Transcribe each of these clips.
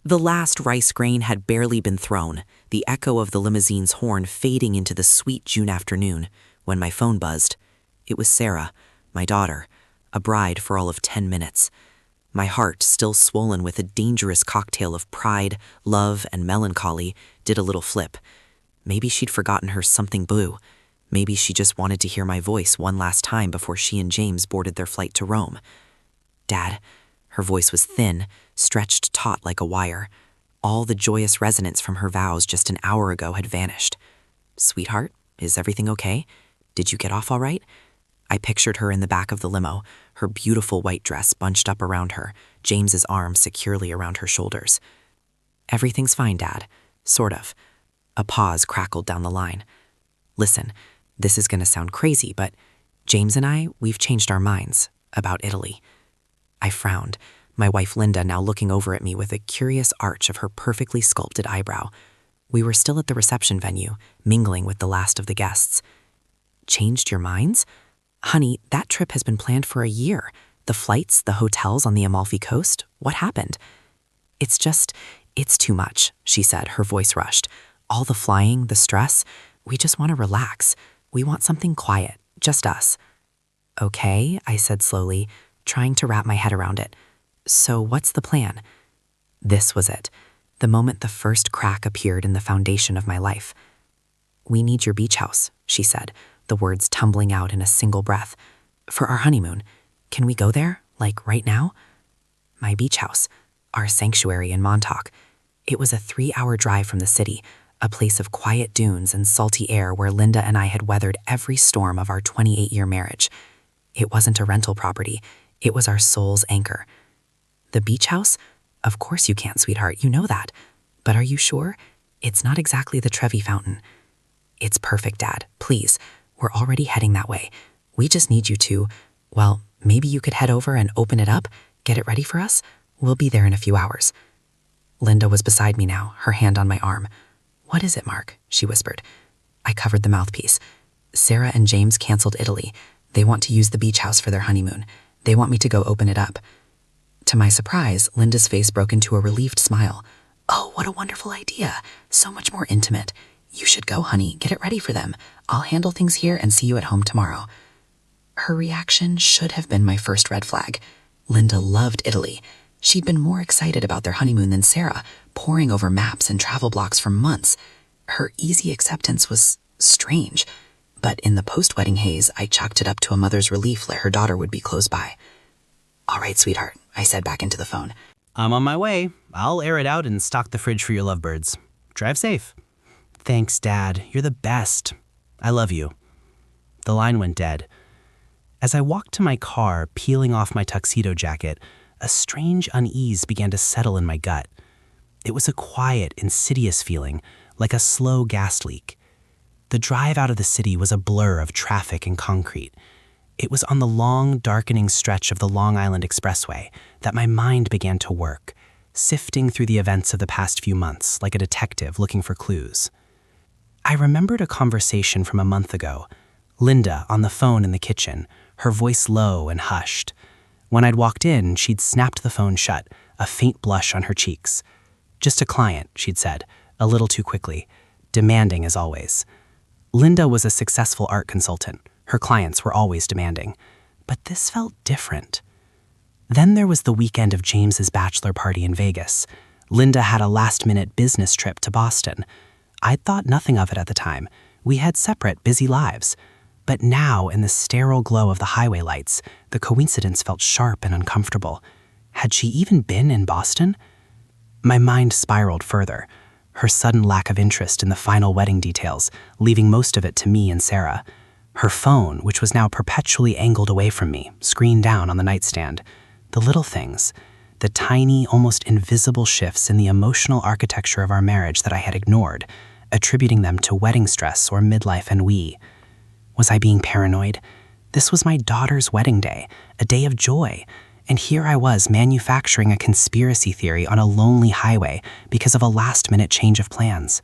The last rice grain had barely been thrown, the echo of the limousine's horn fading into the sweet June afternoon, when my phone buzzed. It was Sarah, my daughter, a bride for all of 10 minutes. My heart, still swollen with a dangerous cocktail of pride, love, and melancholy, did a little flip. Maybe she'd forgotten her something blue. Maybe she just wanted to hear my voice one last time before she and James boarded their flight to Rome. Dad, her voice was thin, stretched taut like a wire. All the joyous resonance from her vows just an hour ago had vanished. Sweetheart, is everything okay? Did you get off all right? I pictured her in the back of the limo, her beautiful white dress bunched up around her, James's arms securely around her shoulders. Everything's fine, Dad. Sort of. A pause crackled down the line. Listen, this is going to sound crazy, but James and I, we've changed our minds about Italy. I frowned, my wife Linda now looking over at me with a curious arch of her perfectly sculpted eyebrow. We were still at the reception venue, mingling with the last of the guests. Changed your minds? Honey, that trip has been planned for a year. The flights, the hotels on the Amalfi Coast, what happened? It's too much, she said, her voice rushed. All the flying, the stress, we just want to relax. We want something quiet, just us. Okay, I said slowly, trying to wrap my head around it. So what's the plan? This was it, the moment the first crack appeared in the foundation of my life. We need your beach house, she said, the words tumbling out in a single breath. For our honeymoon. Can we go there, like right now? My beach house, our sanctuary in Montauk. It was a 3-hour drive from the city, a place of quiet dunes and salty air where Linda and I had weathered every storm of our 28-year marriage. It wasn't a rental property. It was our soul's anchor. The beach house? Of course you can't, sweetheart, you know that. But are you sure? It's not exactly the Trevi Fountain. It's perfect, Dad. Please. We're already heading that way. We just need you to, well, maybe you could head over and open it up, get it ready for us. We'll be there in a few hours. Linda was beside me now, her hand on my arm. What is it, Mark? She whispered. I covered the mouthpiece. Sarah and James canceled Italy. They want to use the beach house for their honeymoon. They want me to go open it up. To my surprise, Linda's face broke into a relieved smile. Oh, what a wonderful idea. So much more intimate. You should go, honey. Get it ready for them. I'll handle things here and see you at home tomorrow. Her reaction should have been my first red flag. Linda loved Italy. She'd been more excited about their honeymoon than Sarah, poring over maps and travel blogs for months. Her easy acceptance was strange, but in the post-wedding haze, I chalked it up to a mother's relief that her daughter would be close by. All right, sweetheart, I said back into the phone. I'm on my way. I'll air it out and stock the fridge for your lovebirds. Drive safe. Thanks, Dad. You're the best. I love you. The line went dead. As I walked to my car, peeling off my tuxedo jacket, a strange unease began to settle in my gut. It was a quiet, insidious feeling, like a slow gas leak. The drive out of the city was a blur of traffic and concrete. It was on the long, darkening stretch of the Long Island Expressway that my mind began to work, sifting through the events of the past few months like a detective looking for clues. I remembered a conversation from a month ago, Linda on the phone in the kitchen, her voice low and hushed. When I'd walked in, she'd snapped the phone shut, a faint blush on her cheeks. Just a client, she'd said, a little too quickly, demanding as always. Linda was a successful art consultant. Her clients were always demanding. But this felt different. Then there was the weekend of James's bachelor party in Vegas. Linda had a last-minute business trip to Boston. I'd thought nothing of it at the time. We had separate, busy lives. But now, in the sterile glow of the highway lights, the coincidence felt sharp and uncomfortable. Had she even been in Boston? My mind spiraled further, her sudden lack of interest in the final wedding details, leaving most of it to me and Sarah. Her phone, which was now perpetually angled away from me, screen down on the nightstand. The little things, the tiny, almost invisible shifts in the emotional architecture of our marriage that I had ignored, attributing them to wedding stress or midlife ennui. Was I being paranoid? This was my daughter's wedding day, a day of joy, and here I was manufacturing a conspiracy theory on a lonely highway because of a last-minute change of plans.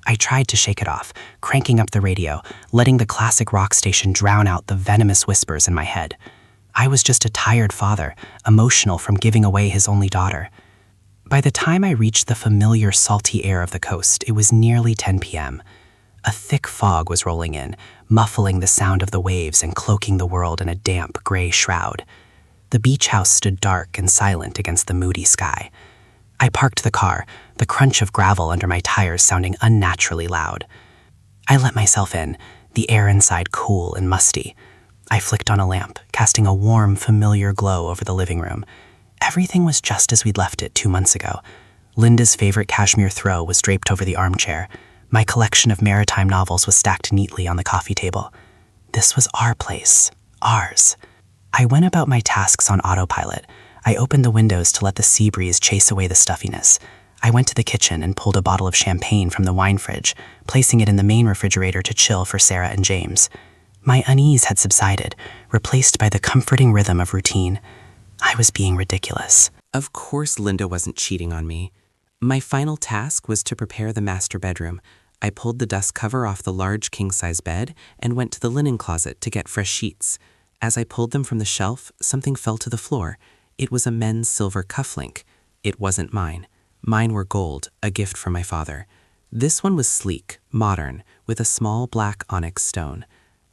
I tried to shake it off, cranking up the radio, letting the classic rock station drown out the venomous whispers in my head. I was just a tired father, emotional from giving away his only daughter. By the time I reached the familiar salty air of the coast, it was nearly 10 p.m. A thick fog was rolling in, muffling the sound of the waves and cloaking the world in a damp, gray shroud. The beach house stood dark and silent against the moody sky. I parked the car, the crunch of gravel under my tires sounding unnaturally loud. I let myself in, the air inside cool and musty. I flicked on a lamp, casting a warm, familiar glow over the living room. Everything was just as we'd left it 2 months ago. Linda's favorite cashmere throw was draped over the armchair. My collection of maritime novels was stacked neatly on the coffee table. This was our place. Ours. I went about my tasks on autopilot. I opened the windows to let the sea breeze chase away the stuffiness. I went to the kitchen and pulled a bottle of champagne from the wine fridge, placing it in the main refrigerator to chill for Sarah and James. My unease had subsided, replaced by the comforting rhythm of routine. I was being ridiculous. Of course Linda wasn't cheating on me. My final task was to prepare the master bedroom. I pulled the dust cover off the large king-size bed and went to the linen closet to get fresh sheets. As I pulled them from the shelf, something fell to the floor. It was a men's silver cufflink. It wasn't mine. Mine were gold, a gift from my father. This one was sleek, modern, with a small black onyx stone.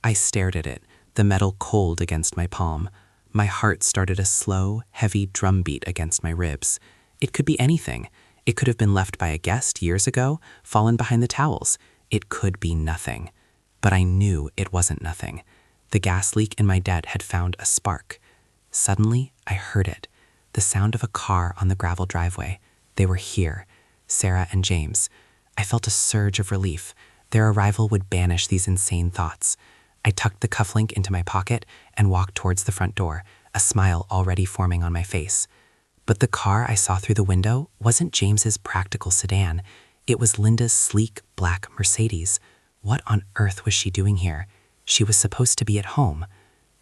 I stared at it, the metal cold against my palm. My heart started a slow, heavy drumbeat against my ribs. It could be anything. It could have been left by a guest years ago, fallen behind the towels. It could be nothing. But I knew it wasn't nothing. The gas leak in my den had found a spark. Suddenly, I heard it. The sound of a car on the gravel driveway. They were here, Sarah and James. I felt a surge of relief. Their arrival would banish these insane thoughts. I tucked the cufflink into my pocket and walked towards the front door, a smile already forming on my face. But the car I saw through the window wasn't James's practical sedan. It was Linda's sleek black Mercedes. What on earth was she doing here? She was supposed to be at home.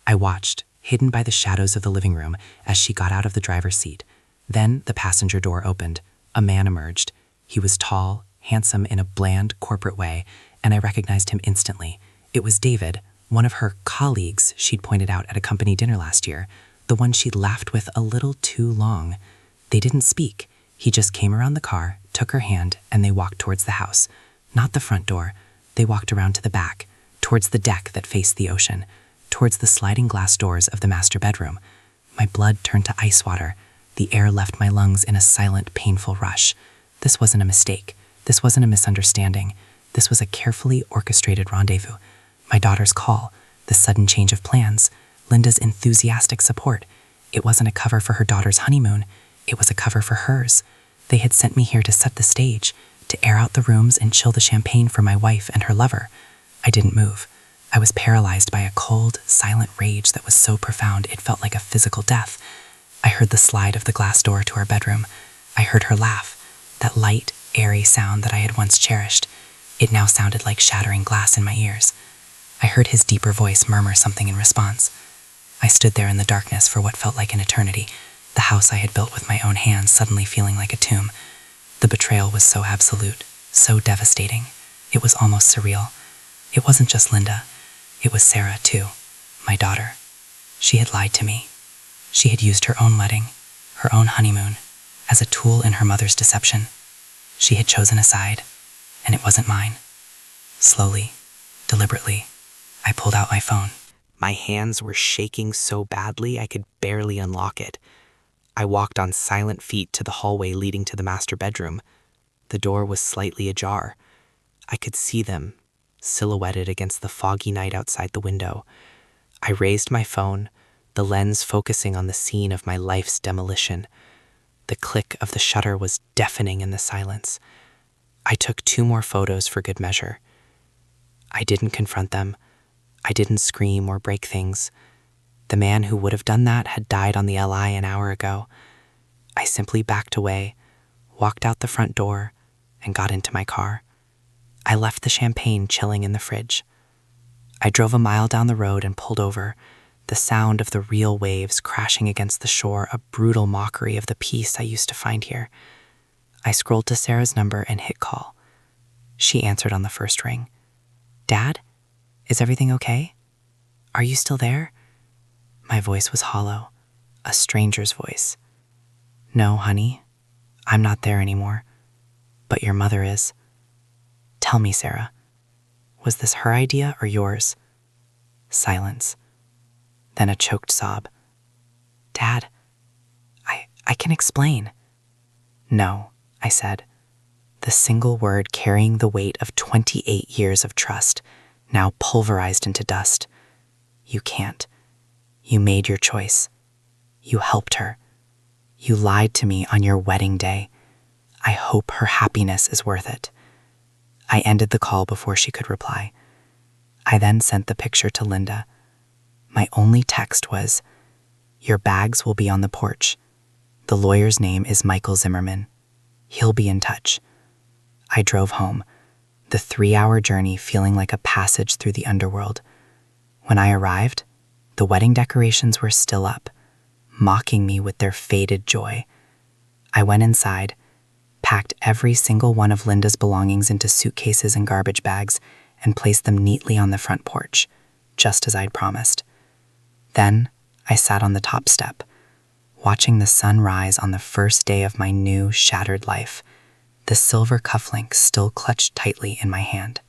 I watched, hidden by the shadows of the living room, as she got out of the driver's seat. Then the passenger door opened. A man emerged. He was tall, handsome in a bland, corporate way, and I recognized him instantly. It was David, one of her colleagues she'd pointed out at a company dinner last year, the one she'd laughed with a little too long. They didn't speak. He just came around the car, took her hand, and they walked towards the house. Not the front door. They walked around to the back, towards the deck that faced the ocean, towards the sliding glass doors of the master bedroom. My blood turned to ice water. The air left my lungs in a silent, painful rush. This wasn't a mistake. This wasn't a misunderstanding. This was a carefully orchestrated rendezvous. My daughter's call, the sudden change of plans, Linda's enthusiastic support. It wasn't a cover for her daughter's honeymoon. It was a cover for hers. They had sent me here to set the stage, to air out the rooms and chill the champagne for my wife and her lover. I didn't move. I was paralyzed by a cold, silent rage that was so profound it felt like a physical death. I heard the slide of the glass door to our bedroom. I heard her laugh, that light, airy sound that I had once cherished. It now sounded like shattering glass in my ears. I heard his deeper voice murmur something in response. I stood there in the darkness for what felt like an eternity, the house I had built with my own hands suddenly feeling like a tomb. The betrayal was so absolute, so devastating. It was almost surreal. It wasn't just Linda. It was Sarah, too, my daughter. She had lied to me. She had used her own wedding, her own honeymoon, as a tool in her mother's deception. She had chosen a side, and it wasn't mine. Slowly, deliberately, I pulled out my phone. My hands were shaking so badly I could barely unlock it. I walked on silent feet to the hallway leading to the master bedroom. The door was slightly ajar. I could see them, silhouetted against the foggy night outside the window. I raised my phone, the lens focusing on the scene of my life's demolition. The click of the shutter was deafening in the silence. I took 2 more photos for good measure. I didn't confront them. I didn't scream or break things. The man who would have done that had died on the LI an hour ago. I simply backed away, walked out the front door, and got into my car. I left the champagne chilling in the fridge. I drove a mile down the road and pulled over, the sound of the real waves crashing against the shore a brutal mockery of the peace I used to find here. I scrolled to Sarah's number and hit call. She answered on the first ring. "Dad? Is everything okay? Are you still there?" My voice was hollow, a stranger's voice. "No, honey. I'm not there anymore, but your mother is. Tell me, Sarah, was this her idea or yours? Silence. Then a choked sob. Dad, I can explain. No, I said, the single word carrying the weight of 28 years of trust, now pulverized into dust. You can't. You made your choice. You helped her. You lied to me on your wedding day. I hope her happiness is worth it. I ended the call before she could reply. I then sent the picture to Linda. My only text was, your bags will be on the porch. The lawyer's name is Michael Zimmerman. He'll be in touch. I drove home, the 3-hour journey feeling like a passage through the underworld. When I arrived, the wedding decorations were still up, mocking me with their faded joy. I went inside, packed every single one of Linda's belongings into suitcases and garbage bags, and placed them neatly on the front porch, just as I'd promised. Then I sat on the top step, watching the sun rise on the first day of my new, shattered life, the silver cufflink still clutched tightly in my hand.